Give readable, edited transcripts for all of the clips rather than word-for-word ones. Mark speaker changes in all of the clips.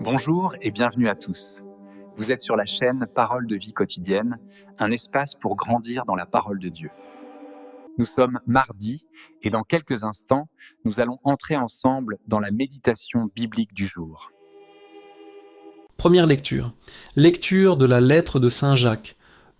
Speaker 1: Bonjour et bienvenue à tous. Vous êtes sur la chaîne Parole de vie quotidienne, un espace pour grandir dans la parole de Dieu. Nous sommes mardi et dans quelques instants, nous allons entrer ensemble dans la méditation biblique du jour.
Speaker 2: Première lecture. Lecture de la lettre de Saint Jacques.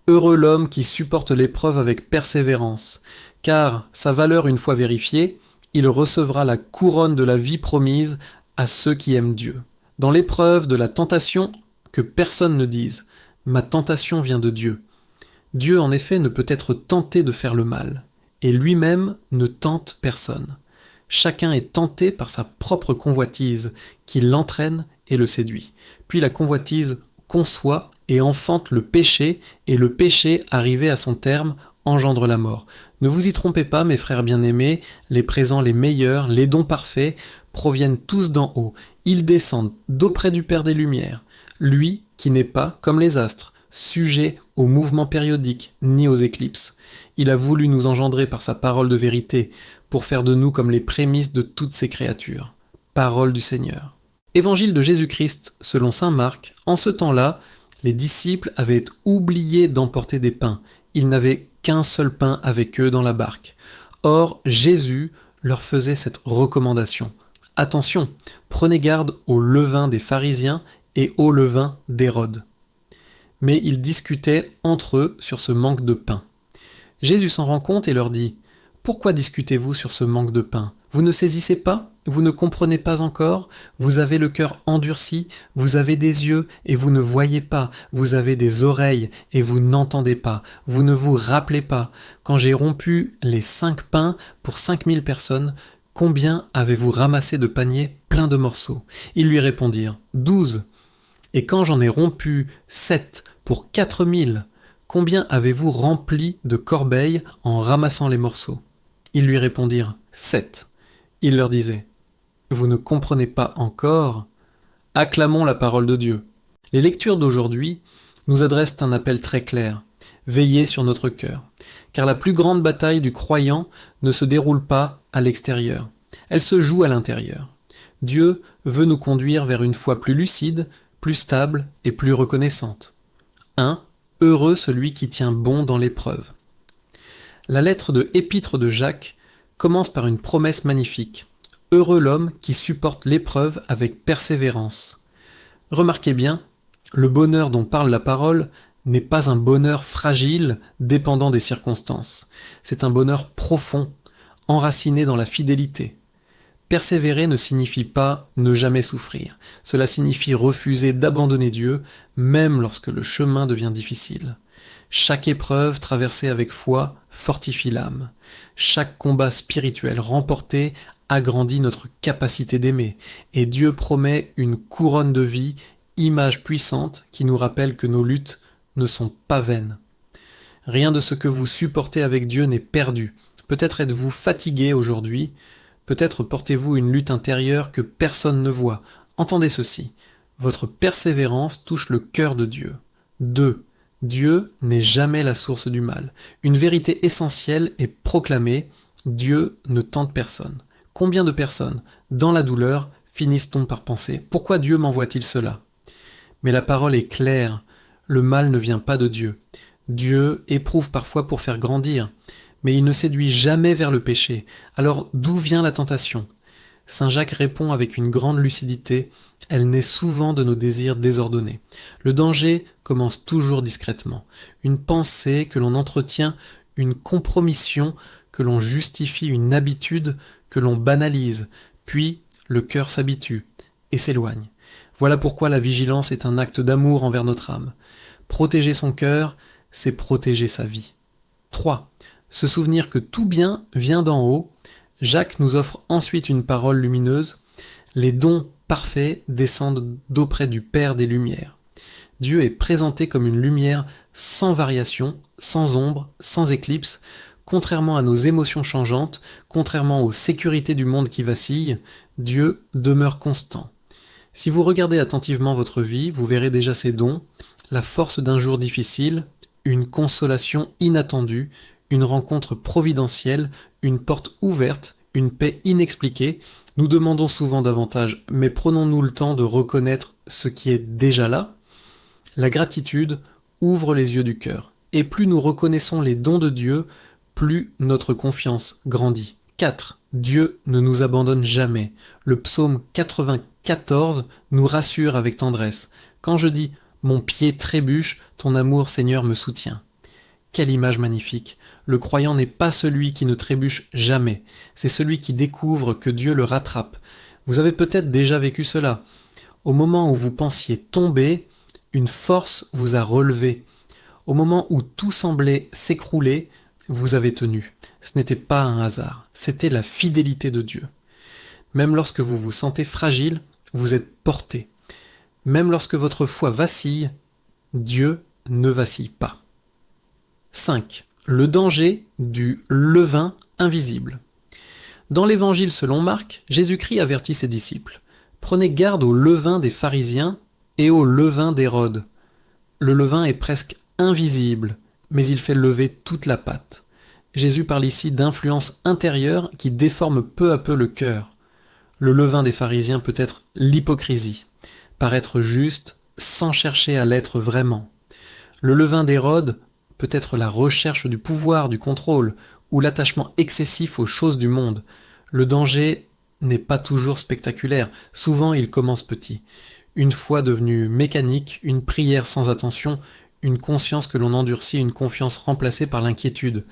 Speaker 2: Heureux l'homme qui supporte l'épreuve avec persévérance, car, sa valeur une fois vérifiée, il recevra la couronne de la vie promise à ceux qui aiment Dieu. Dans l'épreuve de la tentation, que personne ne dise « Ma tentation vient de Dieu ». Dieu, en effet, ne peut être tenté de faire le mal, et lui-même ne tente personne. Chacun est tenté par sa propre convoitise, qui l'entraîne et le séduit. Puis la convoitise conçoit et enfante le péché, et le péché, arrivé à son terme, engendre la mort. Ne vous y trompez pas, mes frères bien-aimés, les présents les meilleurs, les dons parfaits, proviennent tous d'en haut. Ils descendent d'auprès du Père des Lumières, lui qui n'est pas, comme les astres, sujet aux mouvements périodiques ni aux éclipses. Il a voulu nous engendrer par sa parole de vérité, pour faire de nous comme les prémices de toutes ses créatures. Parole du Seigneur. Évangile de Jésus-Christ selon saint Marc. En ce temps-là, les disciples avaient oublié d'emporter des pains. Ils n'avaient qu'un seul pain avec eux dans la barque. Or, Jésus leur faisait cette recommandation. Attention, prenez garde au levain des pharisiens et au levain d'Hérode. Mais ils discutaient entre eux sur ce manque de pain. Jésus s'en rend compte et leur dit « Pourquoi discutez-vous sur ce manque de pain ? Vous ne saisissez pas ? Vous ne comprenez pas encore ? Vous avez le cœur endurci, vous avez des yeux et vous ne voyez pas, vous avez des oreilles et vous n'entendez pas, vous ne vous rappelez pas. Quand j'ai rompu les 5 pains pour 5000 personnes, combien avez-vous ramassé de paniers pleins de morceaux ? Ils lui répondirent « 12. Et quand j'en ai rompu 7 pour 4000, combien avez-vous rempli de corbeilles en ramassant les morceaux ? Ils lui répondirent « 7. Il leur disait « Vous ne comprenez pas encore ? Acclamons la parole de Dieu. » Les lectures d'aujourd'hui nous adressent un appel très clair. Veillez sur notre cœur. Car la plus grande bataille du croyant ne se déroule pas à l'extérieur. Elle se joue à l'intérieur. Dieu veut nous conduire vers une foi plus lucide, plus stable et plus reconnaissante. 1. Heureux celui qui tient bon dans l'épreuve. La lettre de Épître de Jacques commence par une promesse magnifique. Heureux l'homme qui supporte l'épreuve avec persévérance. Remarquez bien, le bonheur dont parle la parole n'est pas un bonheur fragile, dépendant des circonstances. C'est un bonheur profond, enraciné dans la fidélité. Persévérer ne signifie pas ne jamais souffrir. Cela signifie refuser d'abandonner Dieu, même lorsque le chemin devient difficile. Chaque épreuve traversée avec foi fortifie l'âme. Chaque combat spirituel remporté agrandit notre capacité d'aimer. Et Dieu promet une couronne de vie, image puissante qui nous rappelle que nos luttes ne sont pas vaines. Rien de ce que vous supportez avec Dieu n'est perdu. Peut-être êtes-vous fatigué aujourd'hui, peut-être portez-vous une lutte intérieure que personne ne voit. Entendez ceci, votre persévérance touche le cœur de Dieu. 2. Dieu n'est jamais la source du mal. Une vérité essentielle est proclamée, Dieu ne tente personne. Combien de personnes, dans la douleur, finissent-on par penser « Pourquoi Dieu m'envoie-t-il cela ?» Mais la parole est claire, le mal ne vient pas de Dieu. Dieu éprouve parfois pour faire grandir, mais il ne séduit jamais vers le péché. Alors d'où vient la tentation ? Saint Jacques répond avec une grande lucidité, elle naît souvent de nos désirs désordonnés. Le danger commence toujours discrètement. Une pensée que l'on entretient, une compromission que l'on justifie, une habitude que l'on banalise, puis le cœur s'habitue et s'éloigne. Voilà pourquoi la vigilance est un acte d'amour envers notre âme. Protéger son cœur, c'est protéger sa vie. 3. Se souvenir que tout bien vient d'en haut. Jacques nous offre ensuite une parole lumineuse. Les dons parfaits descendent d'auprès du Père des Lumières. Dieu est présenté comme une lumière sans variation, sans ombre, sans éclipse. Contrairement à nos émotions changeantes, contrairement aux sécurités du monde qui vacillent, Dieu demeure constant. Si vous regardez attentivement votre vie, vous verrez déjà ses dons, la force d'un jour difficile, une consolation inattendue, une rencontre providentielle, une porte ouverte, une paix inexpliquée. Nous demandons souvent davantage, mais prenons-nous le temps de reconnaître ce qui est déjà là, la gratitude ouvre les yeux du cœur. Et plus nous reconnaissons les dons de Dieu, plus notre confiance grandit. 4. Dieu ne nous abandonne jamais. Le psaume 94 nous rassure avec tendresse. Quand je dis « Mon pied trébuche, ton amour, Seigneur, me soutient ». Quelle image magnifique! Le croyant n'est pas celui qui ne trébuche jamais, c'est celui qui découvre que Dieu le rattrape. Vous avez peut-être déjà vécu cela. Au moment où vous pensiez tomber, une force vous a relevé. Au moment où tout semblait s'écrouler, vous avez tenu. Ce n'était pas un hasard, c'était la fidélité de Dieu. Même lorsque vous vous sentez fragile, vous êtes porté. Même lorsque votre foi vacille, Dieu ne vacille pas. 5. Le danger du levain invisible. Dans l'Évangile selon Marc, Jésus-Christ avertit ses disciples. Prenez garde au levain des pharisiens et au levain d'Hérode. Le levain est presque invisible, mais il fait lever toute la pâte. Jésus parle ici d'influence intérieure qui déforme peu à peu le cœur. Le levain des pharisiens peut être l'hypocrisie, paraître juste sans chercher à l'être vraiment. Le levain d'Hérode peut être la recherche du pouvoir, du contrôle, ou l'attachement excessif aux choses du monde. Le danger n'est pas toujours spectaculaire, souvent il commence petit. Une foi devenue mécanique, une prière sans attention, une conscience que l'on endurcit, une confiance remplacée par l'inquiétude.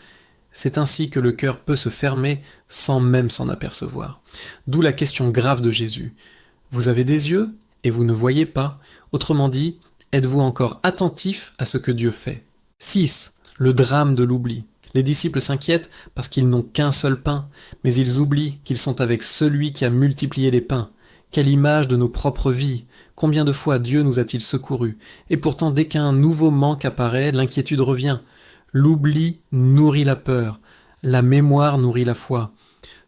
Speaker 2: C'est ainsi que le cœur peut se fermer sans même s'en apercevoir. D'où la question grave de Jésus. Vous avez des yeux et vous ne voyez pas. Autrement dit, êtes-vous encore attentif à ce que Dieu fait ? 6. Le drame de l'oubli. Les disciples s'inquiètent parce qu'ils n'ont qu'un seul pain, mais ils oublient qu'ils sont avec celui qui a multiplié les pains. Quelle image de nos propres vies! Combien de fois Dieu nous a-t-il secourus? Et pourtant, dès qu'un nouveau manque apparaît, l'inquiétude revient. L'oubli nourrit la peur, la mémoire nourrit la foi.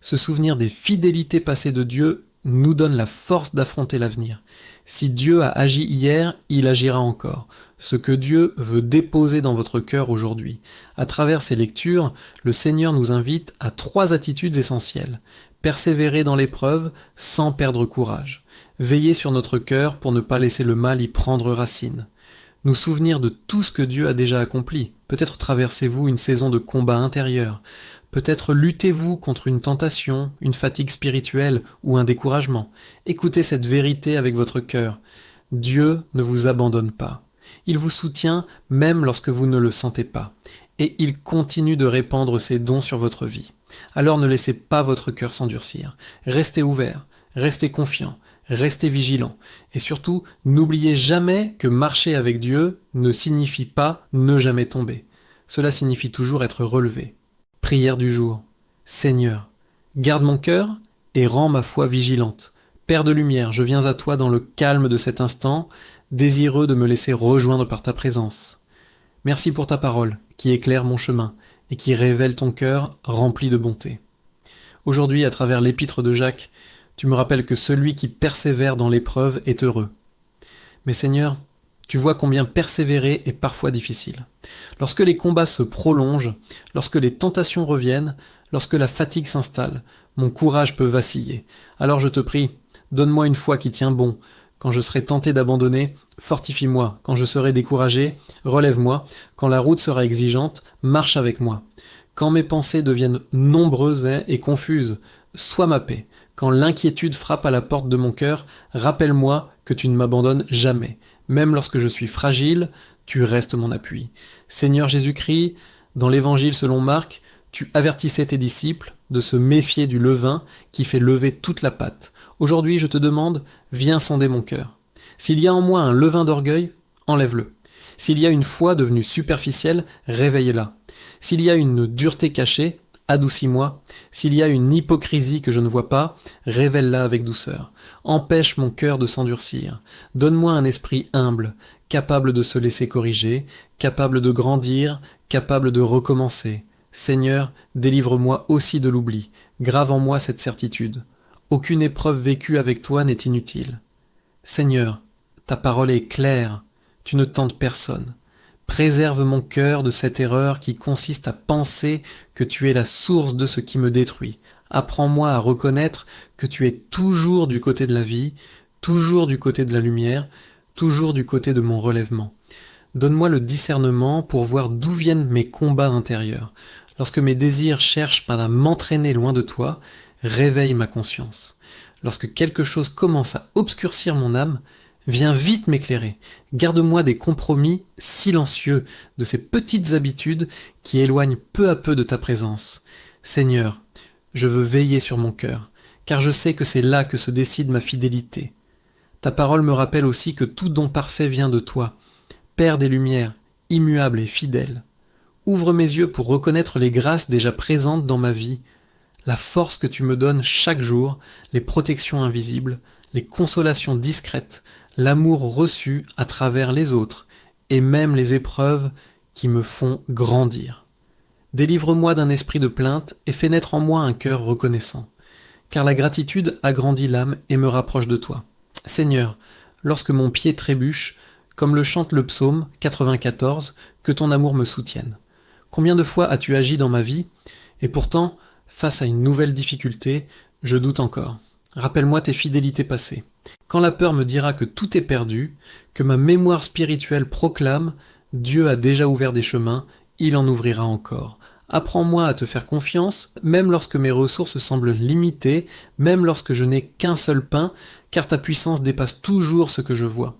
Speaker 2: Se souvenir des fidélités passées de Dieu nous donne la force d'affronter l'avenir. Si Dieu a agi hier, il agira encore. Ce que Dieu veut déposer dans votre cœur aujourd'hui. À travers ces lectures, le Seigneur nous invite à 3 attitudes essentielles. Persévérer dans l'épreuve sans perdre courage. Veiller sur notre cœur pour ne pas laisser le mal y prendre racine. Nous souvenir de tout ce que Dieu a déjà accompli. Peut-être traversez-vous une saison de combat intérieur. Peut-être luttez-vous contre une tentation, une fatigue spirituelle ou un découragement. Écoutez cette vérité avec votre cœur. Dieu ne vous abandonne pas. Il vous soutient même lorsque vous ne le sentez pas. Et il continue de répandre ses dons sur votre vie. Alors ne laissez pas votre cœur s'endurcir. Restez ouvert, restez confiant, restez vigilant. Et surtout, n'oubliez jamais que marcher avec Dieu ne signifie pas ne jamais tomber. Cela signifie toujours être relevé. Prière du jour. Seigneur, garde mon cœur et rends ma foi vigilante. Père de lumière, je viens à toi dans le calme de cet instant, désireux de me laisser rejoindre par ta présence. Merci pour ta parole qui éclaire mon chemin et qui révèle ton cœur rempli de bonté. Aujourd'hui, à travers l'épître de Jacques, tu me rappelles que celui qui persévère dans l'épreuve est heureux. Mais Seigneur, tu vois combien persévérer est parfois difficile. Lorsque les combats se prolongent, lorsque les tentations reviennent, lorsque la fatigue s'installe, mon courage peut vaciller. Alors je te prie, donne-moi une foi qui tient bon. Quand je serai tenté d'abandonner, fortifie-moi. Quand je serai découragé, relève-moi. Quand la route sera exigeante, marche avec moi. Quand mes pensées deviennent nombreuses et confuses, sois ma paix. Quand l'inquiétude frappe à la porte de mon cœur, rappelle-moi que tu ne m'abandonnes jamais. Même lorsque je suis fragile, tu restes mon appui. Seigneur Jésus-Christ, dans l'Évangile selon Marc, tu avertissais tes disciples de se méfier du levain qui fait lever toute la pâte. Aujourd'hui, je te demande, viens sonder mon cœur. S'il y a en moi un levain d'orgueil, enlève-le. S'il y a une foi devenue superficielle, réveille-la. S'il y a une dureté cachée, adoucis-moi. S'il y a une hypocrisie que je ne vois pas, révèle-la avec douceur. Empêche mon cœur de s'endurcir. Donne-moi un esprit humble, capable de se laisser corriger, capable de grandir, capable de recommencer. Seigneur, délivre-moi aussi de l'oubli. Grave en moi cette certitude. Aucune épreuve vécue avec toi n'est inutile. Seigneur, ta parole est claire, tu ne tentes personne. Préserve mon cœur de cette erreur qui consiste à penser que tu es la source de ce qui me détruit. Apprends-moi à reconnaître que tu es toujours du côté de la vie, toujours du côté de la lumière, toujours du côté de mon relèvement. Donne-moi le discernement pour voir d'où viennent mes combats intérieurs. Lorsque mes désirs cherchent à m'entraîner loin de toi, réveille ma conscience. Lorsque quelque chose commence à obscurcir mon âme, viens vite m'éclairer. Garde-moi des compromis silencieux, de ces petites habitudes qui éloignent peu à peu de ta présence. Seigneur, je veux veiller sur mon cœur, car je sais que c'est là que se décide ma fidélité. Ta parole me rappelle aussi que tout don parfait vient de toi, Père des Lumières, immuable et fidèle. Ouvre mes yeux pour reconnaître les grâces déjà présentes dans ma vie, la force que tu me donnes chaque jour, les protections invisibles, les consolations discrètes, l'amour reçu à travers les autres, et même les épreuves qui me font grandir. Délivre-moi d'un esprit de plainte et fais naître en moi un cœur reconnaissant, car la gratitude agrandit l'âme et me rapproche de toi. Seigneur, lorsque mon pied trébuche, comme le chante le psaume 94, que ton amour me soutienne. Combien de fois as-tu agi dans ma vie, et pourtant, face à une nouvelle difficulté, je doute encore. Rappelle-moi tes fidélités passées. Quand la peur me dira que tout est perdu, que ma mémoire spirituelle proclame « Dieu a déjà ouvert des chemins, il en ouvrira encore ». Apprends-moi à te faire confiance, même lorsque mes ressources semblent limitées, même lorsque je n'ai qu'un seul pain, car ta puissance dépasse toujours ce que je vois.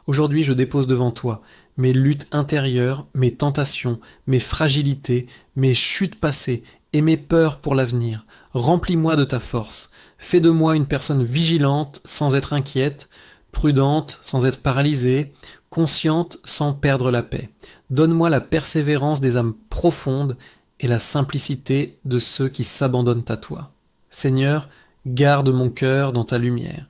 Speaker 2: Aujourd'hui, je dépose devant toi mes luttes intérieures, mes tentations, mes fragilités, mes chutes passées et mes peurs pour l'avenir. Remplis-moi de ta force. Fais de moi une personne vigilante sans être inquiète, prudente sans être paralysée, consciente sans perdre la paix. Donne-moi la persévérance des âmes profondes et la simplicité de ceux qui s'abandonnent à toi. Seigneur, garde mon cœur dans ta lumière.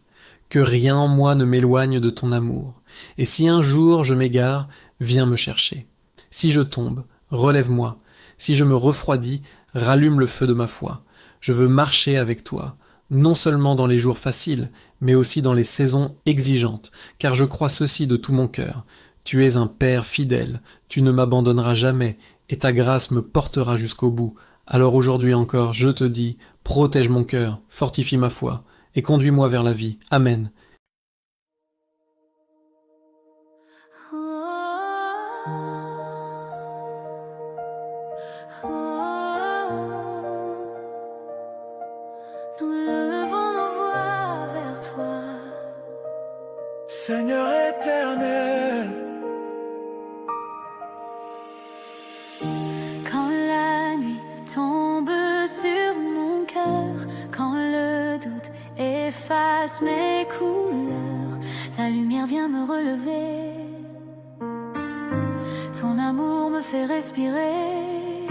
Speaker 2: Que rien en moi ne m'éloigne de ton amour. Et si un jour je m'égare, viens me chercher. Si je tombe, relève-moi. Si je me refroidis, rallume le feu de ma foi. Je veux marcher avec toi, non seulement dans les jours faciles, mais aussi dans les saisons exigeantes, car je crois ceci de tout mon cœur. Tu es un Père fidèle, tu ne m'abandonneras jamais, et ta grâce me portera jusqu'au bout. Alors aujourd'hui encore, je te dis, protège mon cœur, fortifie ma foi, et conduis-moi vers la vie. Amen.
Speaker 3: Nous levons nos voix vers toi,
Speaker 4: Seigneur éternel.
Speaker 3: quand la nuit tombe sur mon cœur, quand le doute efface mes couleurs, ta lumière vient me relever, ton amour me fait respirer.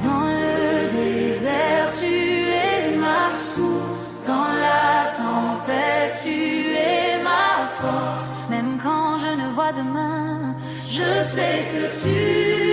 Speaker 3: Dans le désert, tu es ma source, dans la tempête, tu es ma force. Même quand je ne vois demain, je sais que tu